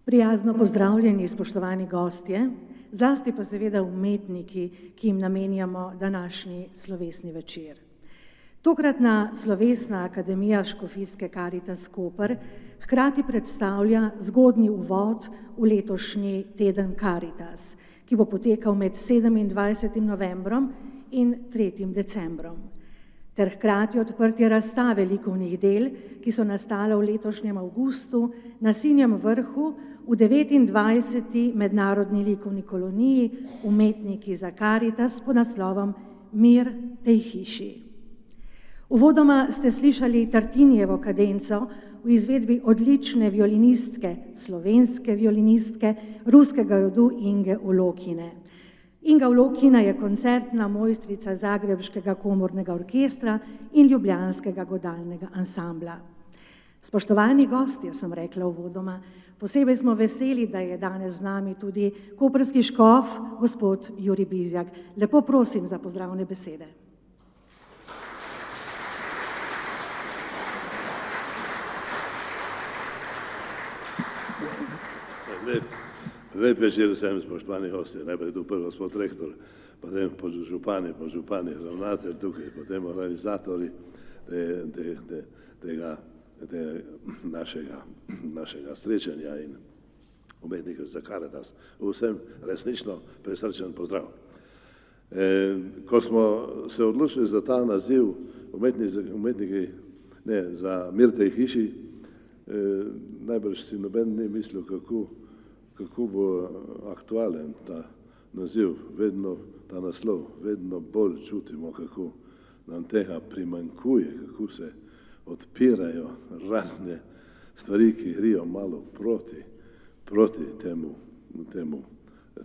Prijazno pozdravljeni, spoštovani gostje, zlasti pa seveda umetniki, ki jim namenjamo današnji slovesni večer. Tokratna slovesna akademija Škofijske Karitas Koper hkrati predstavlja zgodnji uvod v letošnji teden Karitas, ki bo potekal med 27. novembrom in 3. decembrom, ter hkrati odprtje razstave likovnih del, ki so nastala v letošnjem avgustu na Sinjem vrhu v 29. mednarodni likovni koloniji Umetniki za Karitas pod naslovom Mir tej hiši. Uvodoma ste slišali Tartinijevo kadenco v izvedbi odlične violinistke, slovenske violinistke, ruskega rodu Inge Ulokine. Inga Ulokina je koncertna mojstrica Zagrebškega komornega orkestra in Ljubljanskega godalnega ansambla. Spoštovani gostje, sem rekla uvodoma, posebej smo veseli, da je danes z nami tudi koprski škof, gospod Jurij Bizjak. Lepo prosim za pozdravne besede. Lep večer vsem, spoštovani gostje. Najprej tu prvo gospod rektor, potem župani, ravnatelj tukaj, potem organizatori tega našega srečanja in Umetnikov za Karitas. Vsem resnično presrčen pozdrav. Ko smo se odločili za ta naziv Umetniki za mir tej hiši, najbrž si noben ni mislil, kako bo aktualen ta naziv, ta naslov, vedno bolj čutimo, kako nam tega primanjkuje, kako se odpirajo razne stvari, ki grijo malo proti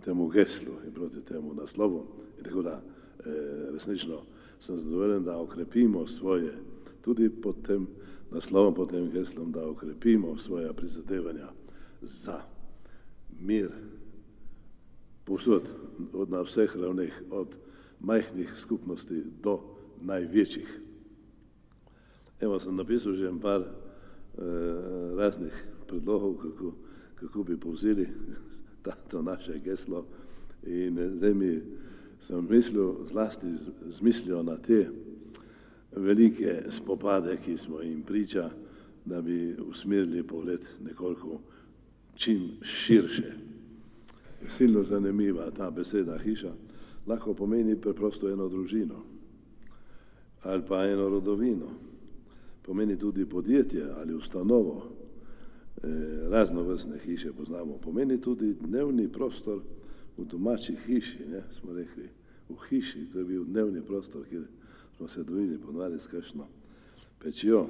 temu geslu in proti temu naslovu. In tako da resnično sem zadovoljen, da okrepimo svoje, tudi pod tem naslovom, pod tem geslom, da okrepimo svoja prizadevanja za mir povsod, na vseh ravneh, od majhnih skupnosti do največjih. Evo, sem napisal že en par raznih predlogov, kako bi povzeli to naše geslo, in zdaj sem mislil zlasti z mislijo na te velike spopade, ki smo jim priča, da bi usmerili pogled nekoliko čim širše. Silno zanimiva ta beseda hiša lahko pomeni preprosto eno družino ali pa eno rodovino. Pomeni tudi podjetje ali ustanovo, raznovrstne hiše poznamo. Pomeni tudi dnevni prostor v domači hiši, smo rekli, v hiši, to je bil dnevni prostor, kjer smo se dojili ponavadi s kakšno pečjo.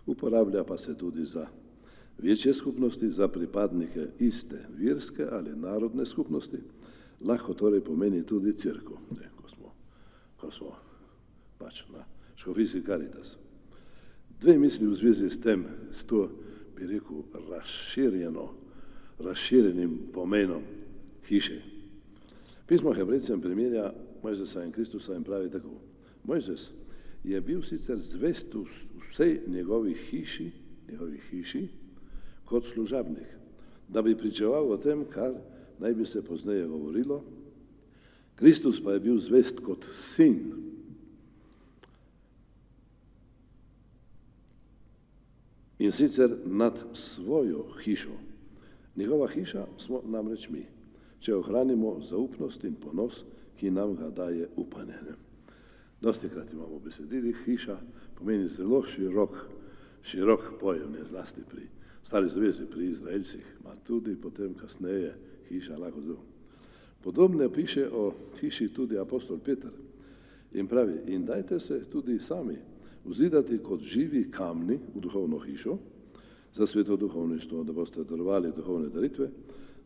Uporablja pa se tudi za večje skupnosti, za pripadnike iste verske ali narodne skupnosti, lahko torej pomeni tudi cerkev, ko smo pač na Škofijski Karitas. Dve misli v zvezi s tem, s to, bi rekel, razširjenim pomenom hiše. Pismo Hebrejcem primerja Mojzesa in Kristusa in pravi tako: Mojzes je bil sicer zvest vsej njegovi hiši kot služabnik, da bi pričeval o tem, kar naj bi se pozneje govorilo. Kristus pa je bil zvest kot sin. In sicer nad svojo hišo. Njegova hiša smo namreč mi, če ohranimo zaupnost in ponos, ki nam ga daje upanje. Dostikrat imamo v besedilih, hiša pomeni zelo širok pojem, zlasti pri Stari zavezi, pri Izraelcih, ma tudi potem kasneje hiša lahko zelo. Podobne piše o hiši tudi apostol Peter in pravi: in dajte se tudi sami vzidati kot živi kamni v duhovno hišo za sveto duhovništvo, da boste darovali duhovne daritve,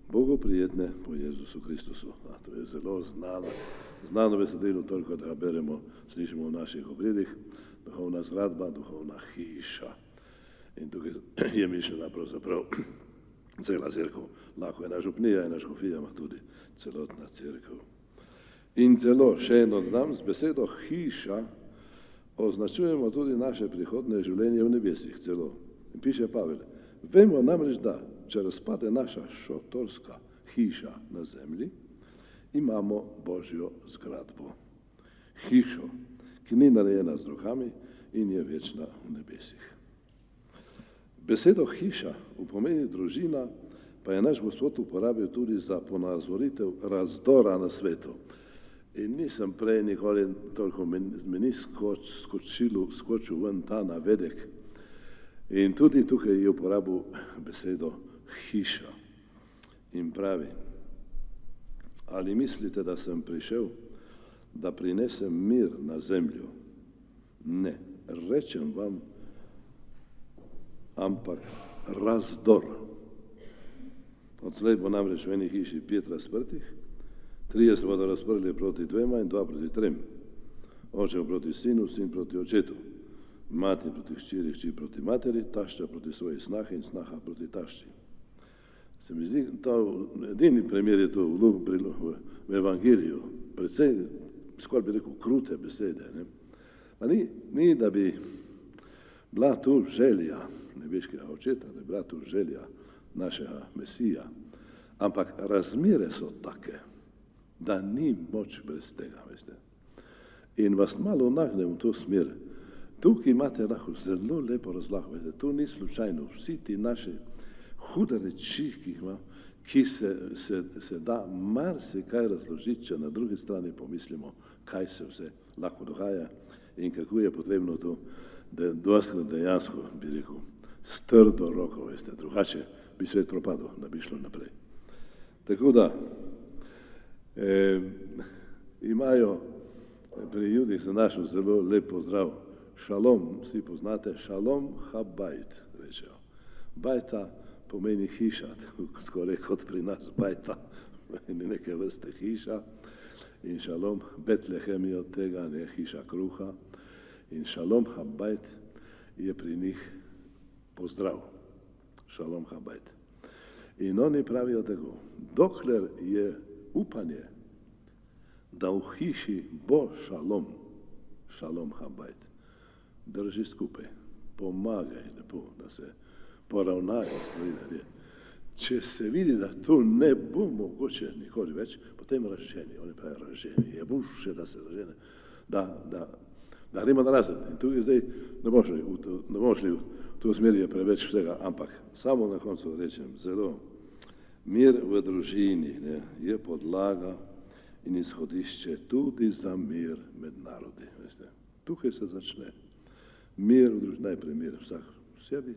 Bogu prijetne po Jezusu Kristusu. To je zelo znano besedilo, toliko da ga beremo, slišimo v naših obredih, duhovna zgradba, duhovna hiša. In tukaj je mišljena pravzaprav cela cerkev. Lahko ena župnija, ena škofija, ima tudi celotna cerkev. In celo, še eno dodam, z besedo hiša označujemo tudi naše prihodne življenje v nebesih celo. In piše Pavel: vemo namreč, da če razpade naša šotorska hiša na zemlji, imamo Božjo zgradbo. Hišo, ki ni narejena z rokami in je večna v nebesih. Besedo hiša v pomeni družina pa je naš Gospod uporabil tudi za ponazoritev razdora na svetu. In nisem prej nikoli toliko meni skočil ven ta navedek. In tudi tukaj je uporabil besedo hiša. In pravi, ali mislite, da sem prišel, da prinesem mir na zemljo? Ne, rečem vam, ampak razdor. Odslej bo namreč v eni hiši 5 razprtih, 3 se bodo razprli proti 2 in 2 proti 3. Oče proti sinu, sin proti očetu, mati proti hčeri, hči proti materi, tašča proti svoji snahi in snaha proti tašči. Se mi zdi, edini primer je to v Evangeliju, predvsej, skoraj bi rekel, krute besede. Ne? Pa ni, da bi bila tu želja nebeškega očeta, da bi bila tu želja našega Mesija, ampak razmere so take, da ni moč brez tega, veste. In vas malo nagnem v to smer. Tukaj imate lahko zelo lepo razlago, veste, tu ni slučajno, vsi ti naši hude reči, ki se da marsikaj razložiti, če na drugi strani pomislimo, kaj se vse lahko dogaja in kako je potrebno to, da doskrat dejansko, bi rekel, s trdo roko, veste, drugače bi svet propadel, da bi šlo naprej. Tako da, imajo pri Judih za našo zelo lep pozdrav. Šalom, vsi poznate, šalom ha bajt, rečejo. Bajta pomeni hiša, skoraj kot pri nas bajta, pomeni neke vrste hiša. In šalom, Betlehem je od tega, ne hiša kruha. In šalom ha bajt je pri njih pozdrav. Šalom ha bajt. In oni pravijo tako, dokler je upanje, da v hiši bo šalom, šalom ha bajt, drži skupaj, pomagaj lepo, da se poravnajo stvari naredi. Če se vidi, da to ne bo mogoče nikoli več, potem raženi, oni pravijo raženi, je boljše, da se ražene, da gremo na razen. In tukaj zdaj ne bomo šli v to smer, je preveč vsega, ampak samo na koncu rečem, zelo mir v družini je podlaga in izhodišče tudi za mir med narodi. Veste. Tukaj se začne mir v družini, najprej mir vsak v sebi,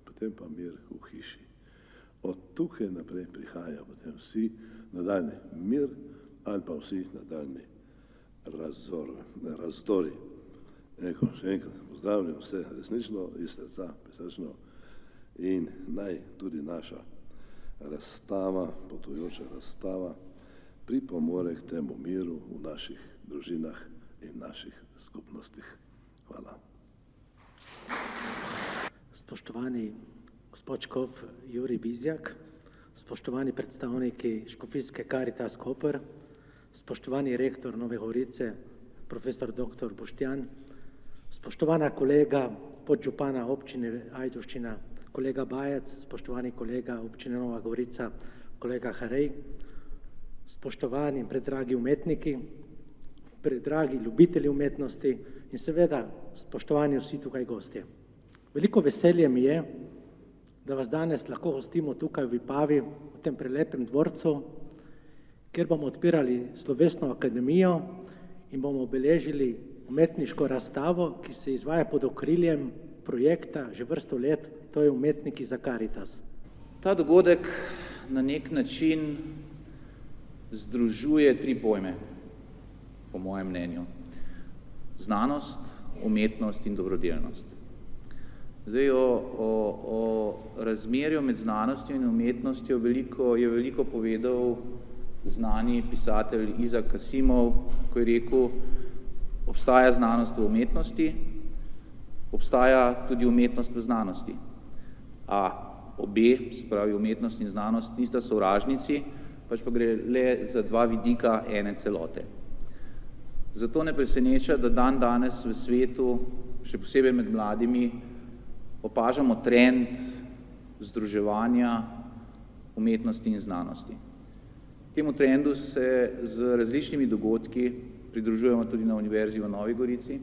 potem pa mir v hiši. Od tukaj naprej prihaja potem vsi nadaljni mir ali pa vsi nadaljni razdori. Eko, še enkrat pozdravljam vse resnično iz srca, prisrčno in naj tudi naša razstava, potujoča razstava, pripomore k temu miru v naših družinah in naših skupnostih. Hvala. Spoštovani gospod škof Jurij Bizjak, spoštovani predstavniki škofijske Karitas Koper, spoštovani rektor Nove Gorice, profesor dr. Boštjan, spoštovana kolega podžupana občine Ajdovščina, kolega Bajec, spoštovani kolega občine Nova Gorica, kolega Harej, spoštovani in predragi umetniki, predragi ljubitelji umetnosti in seveda spoštovani vsi tukaj gostje. Veliko veselje mi je, da vas danes lahko gostimo tukaj v Vipavi, v tem prelepem dvorcu, kjer bomo odpirali slovesno akademijo in bomo obeležili umetniško razstavo, ki se izvaja pod okriljem projekta že vrsto let, to je Umetniki za Karitas. Ta dogodek na nek način združuje 3 pojme, po mojem mnenju. Znanost, umetnost in dobrodelnost. Zdaj o razmerju med znanostjo in umetnostjo je veliko povedal znani pisatelj Isaac Asimov, ko je rekel, obstaja znanost v umetnosti, obstaja tudi umetnost v znanosti. A obe, se pravi umetnost in znanost, nista sovražnici, pač pa gre le za 2 vidika ene celote. Zato ne preseneča, da danes v svetu, še posebej med mladimi, opažamo trend združevanja umetnosti in znanosti. Temu trendu se z različnimi dogodki pridružujemo tudi na Univerzi v Novi Gorici,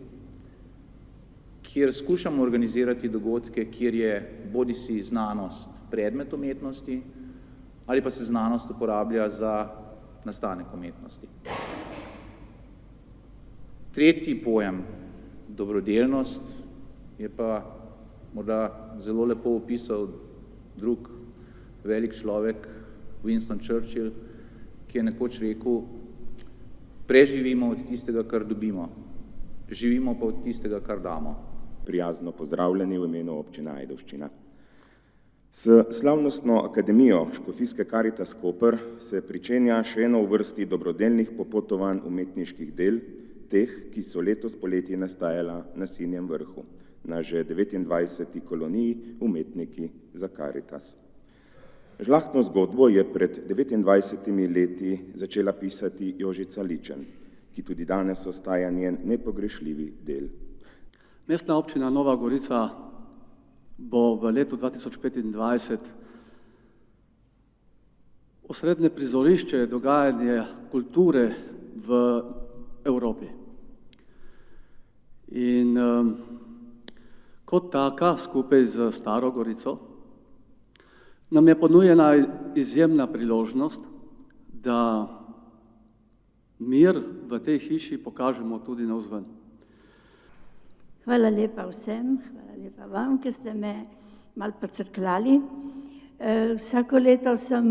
kjer skušamo organizirati dogodke, kjer je bodisi znanost predmet umetnosti ali pa se znanost uporablja za nastanek umetnosti. Tretji pojem, dobrodelnost, je pa morda zelo lepo opisal drug velik človek, Winston Churchill, ki je nekoč rekel, preživimo od tistega, kar dobimo, živimo pa od tistega, kar damo. Prijazno pozdravljeni v imenu občine Ajdovščina. S slavnostno akademijo Škofijske Karitas Koper se pričenja še eno v vrsti dobrodelnih popotovanj umetniških del, teh, ki so letos poleti nastajala na Sinjem vrhu, na že 29. koloniji Umetniki za Karitas. Žlahtno zgodbo je pred 29 leti začela pisati Jožica Ličen, ki tudi danes ostaja njen nepogrešljivi del. Mestna občina Nova Gorica bo v letu 2025 osrednje prizorišče dogajanja kulture v Evropi. In kot taka, skupaj z Staro Gorico, nam je ponujena izjemna priložnost, da mir v tej hiši pokažemo tudi navzven. Hvala lepa vsem, hvala lepa vam, ki ste me malo pocrkljali. Vsako leto sem,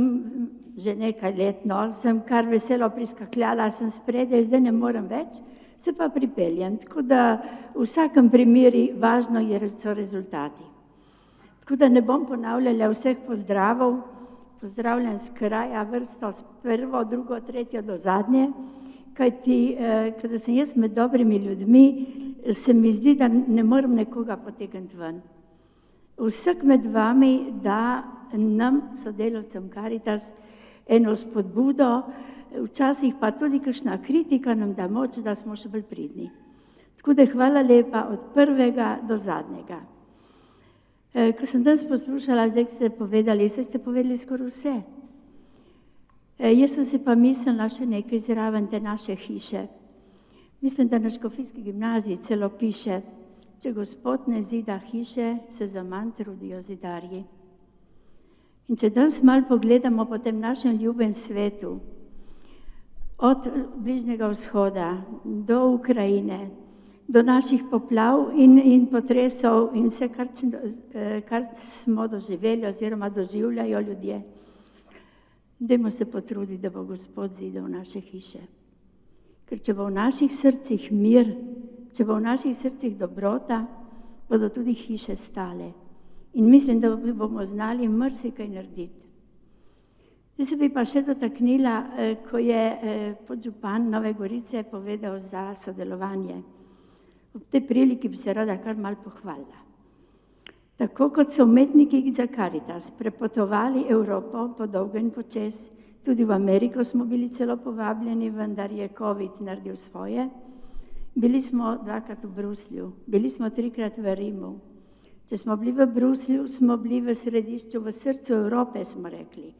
že nekaj let, sem kar veselo priskakljala, sem spredaj, zdaj ne morem več, se pa pripeljem. Tako da v vsakem primeri važno so rezultati. Tako da ne bom ponavljala vseh pozdravov, pozdravljam z kraja vrsto, s prvo, drugo, tretjo do zadnje, kajti, kada sem jaz med dobrimi ljudmi, se mi zdi, da ne morem nekoga potegniti ven. Vsak med vami da nam, sodelavcem Karitas, eno spodbudo, včasih pa tudi kakšna kritika nam da moč, da smo še bolj pridni. Tako da hvala lepa od prvega do zadnjega. Ko sem danes poslušala, zdaj ste povedali, ste povedali skoraj vse. Jaz sem si pa mislila še nekaj zraven te naše hiše. Mislim, da na Škofijski gimnaziji celo piše, če Gospod ne zida hiše, se zaman trudijo zidarji. In če danes malo pogledamo po tem našem ljubem svetu, od Bližnjega vzhoda do Ukrajine, do naših poplav in potresov in vse, kar smo doživeli oziroma doživljajo ljudje, dajmo se potruditi, da bo Gospod zidal naše hiše. Ker če bo v naših srcih mir, če bo v naših srcih dobrota, bodo tudi hiše stale. In mislim, da bomo znali marsikaj narediti. Zdaj se bi pa še dotaknila, ko je podžupan Nove Gorice povedal za sodelovanje. Ob tej priliki bi se rada kar malo pohvalila. Tako kot so umetniki za Karitas prepotovali Evropo po dolgo in počez, tudi v Ameriko smo bili celo povabljeni, vendar je COVID naredil svoje. Bili smo 2-krat v Bruslju, bili smo 3-krat v Rimu. Če smo bili v Bruslju, smo bili v središču, v srcu Evrope, smo rekli.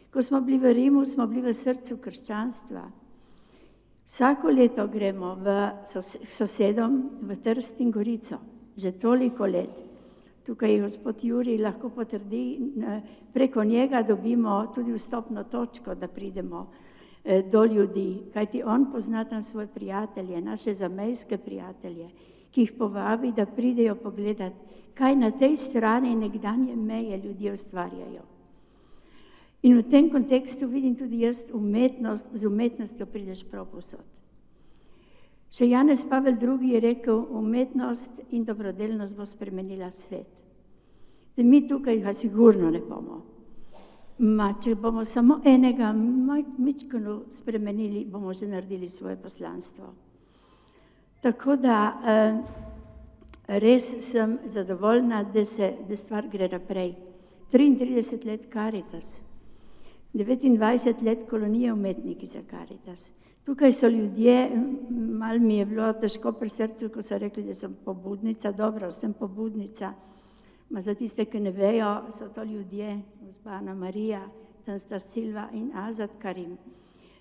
Ko smo bili v Rimu, smo bili v srcu krščanstva. Vsako leto gremo sosedom v Trst in Gorico, že toliko let. Tukaj gospod Jurij lahko potrdi, preko njega dobimo tudi vstopno točko, da pridemo do ljudi, kajti on pozna tam svoje prijatelje, naše zamejske prijatelje, ki jih povabi, da pridejo pogledati, kaj na tej strani nekdanje meje ljudje ustvarjajo. In v tem kontekstu vidim tudi jaz umetnost, z umetnostjo prideš prav povsod. Še Janez Pavel II. Je rekel, umetnost in dobrodelnost bo spremenila svet. Zdaj mi tukaj ga sigurno ne bomo. Če bomo samo enega mičkeno spremenili, bomo že naredili svoje poslanstvo. Tako da res sem zadovoljna, da stvar gre naprej. 33 let Karitas, 29 let kolonije Umetniki za Karitas. Tukaj so ljudje, malo mi je bilo težko pri srcu, ko so rekli, da sem pobudnica. Dobro, sem pobudnica. Za tiste, ki ne vejo, so to ljudje, gospa Ana Marija, tam sta Silva in Azad Karim,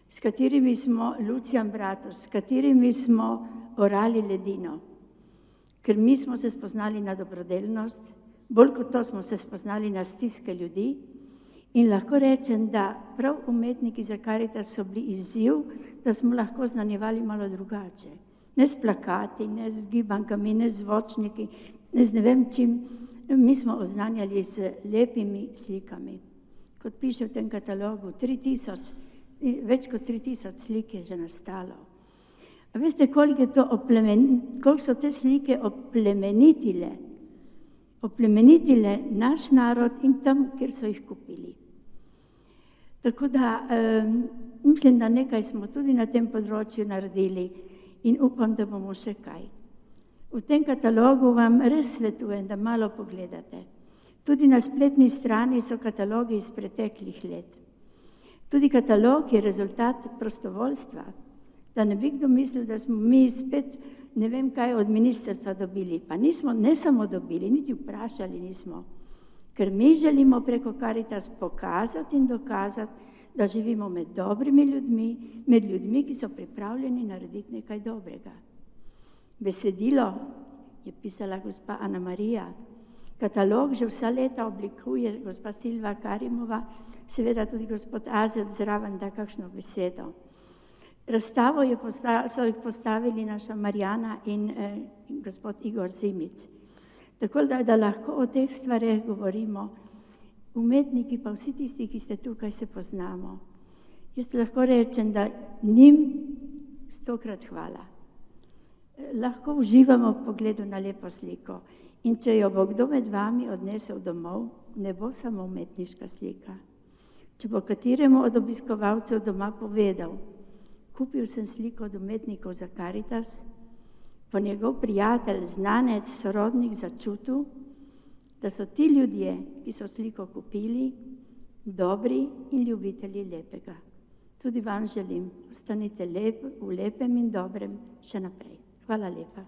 s katerimi smo, Lucijan Bratos, s katerimi smo orali ledino. Ker mi smo se spoznali na dobrodelnost, bolj kot to smo se spoznali na stiske ljudi in lahko rečem, da prav umetniki za Karitas so bili izziv, da smo lahko znanjevali malo drugače. Ne s plakati, ne z gibankami, ne z zvočniki, ne z ne vem čim. Mi smo oznanjali s lepimi slikami. Kot piše v tem katalogu, več kot 3000 slik je že nastalo. A veste, koliko so te slike oplemenitile naš narod in tam, kjer so jih kupili. Tako da mislim, da nekaj smo tudi na tem področju naredili in upam, da bomo še kaj. V tem katalogu vam res svetujem, da malo pogledate. Tudi na spletni strani so katalogi iz preteklih let. Tudi katalog je rezultat prostovoljstva, da ne bi kdo mislil, da smo mi spet ne vem kaj od ministrstva dobili. Pa nismo ne samo dobili, niti vprašali nismo, ker mi želimo preko Karitas pokazati in dokazati, da živimo med dobrimi ljudmi, med ljudmi, ki so pripravljeni narediti nekaj dobrega. Besedilo je pisala gospa Ana Marija, katalog že vsa leta oblikuje gospa Silva Karimova, seveda tudi gospod Azad zraven da kakšno besedo. Razstavo so jih postavili naša Marjana in gospod Igor Zimic. Tako da lahko o teh stvareh govorimo, umetniki pa vsi tisti, ki ste tukaj, se poznamo. Jaz lahko rečem, da njim 100-krat hvala. Lahko uživamo v pogledu na lepo sliko in če jo bo kdo med vami odnesel domov, ne bo samo umetniška slika. Če bo kateremu od obiskovalcev doma povedal, kupil sem sliko od umetnikov za Karitas, pa njegov prijatelj, znanec, sorodnik začutil, da so ti ljudje, ki so sliko kupili, dobri in ljubitelji lepega. Tudi vam želim, ostanite v lepem in dobrem še naprej. Hvala lepa.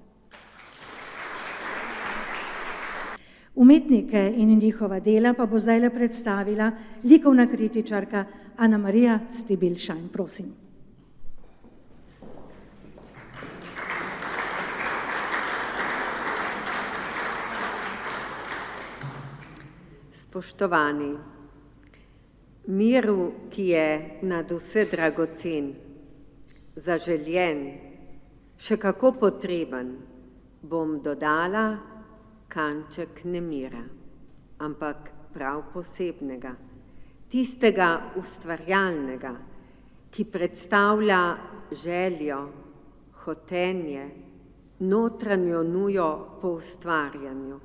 Umetnike in njihova dela pa bo zdajle predstavila likovna kritičarka Ana Marija Stibilšajn. Prosim. Spoštovani, miru, ki je nad vse dragocen, zaželjen, še kako potreben, bom dodala kanček nemira, ampak prav posebnega, tistega ustvarjalnega, ki predstavlja željo, hotenje, notranjo nujo po ustvarjanju.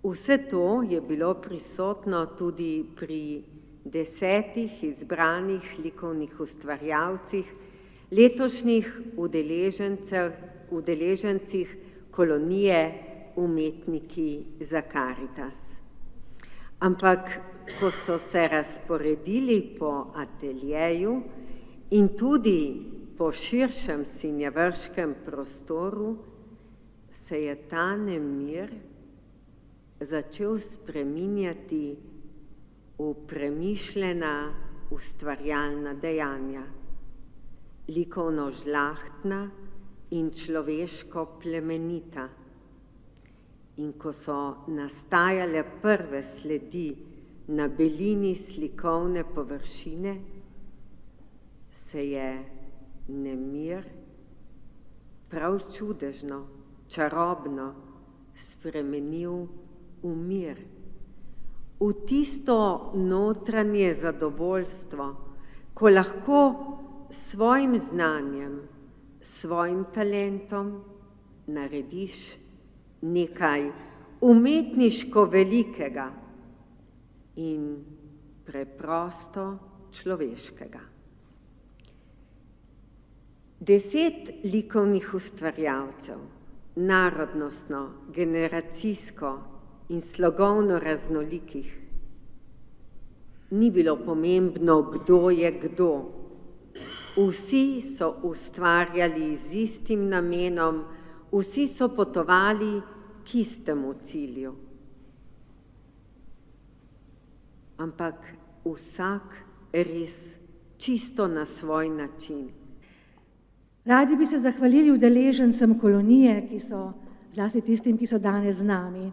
Vse to je bilo prisotno tudi pri 10 izbranih likovnih ustvarjalcih, letošnjih udeležencih kolonije Umetniki za Karitas. Ampak, ko so se razporedili po ateljeju in tudi po širšem sinjevrškem prostoru, se je ta nemir začel spreminjati v premišljena ustvarjalna dejanja, likovno žlahtna in človeško plemenita. In ko so nastajale prve sledi na belini slikovne površine, se je nemir prav čudežno, čarobno spremenil v mir, v tisto notranje zadovoljstvo, ko lahko s svojim znanjem, s svojim talentom narediš nekaj umetniško velikega in preprosto človeškega. 10 likovnih ustvarjalcev, narodnostno, generacijsko in slogovno raznolikih. Ni bilo pomembno, kdo je kdo. Vsi so ustvarjali z istim namenom, vsi so potovali k istemu cilju. Ampak vsak res čisto na svoj način. Radi bi se zahvalili udeležencem kolonije, zlasti tistim, ki so danes z nami,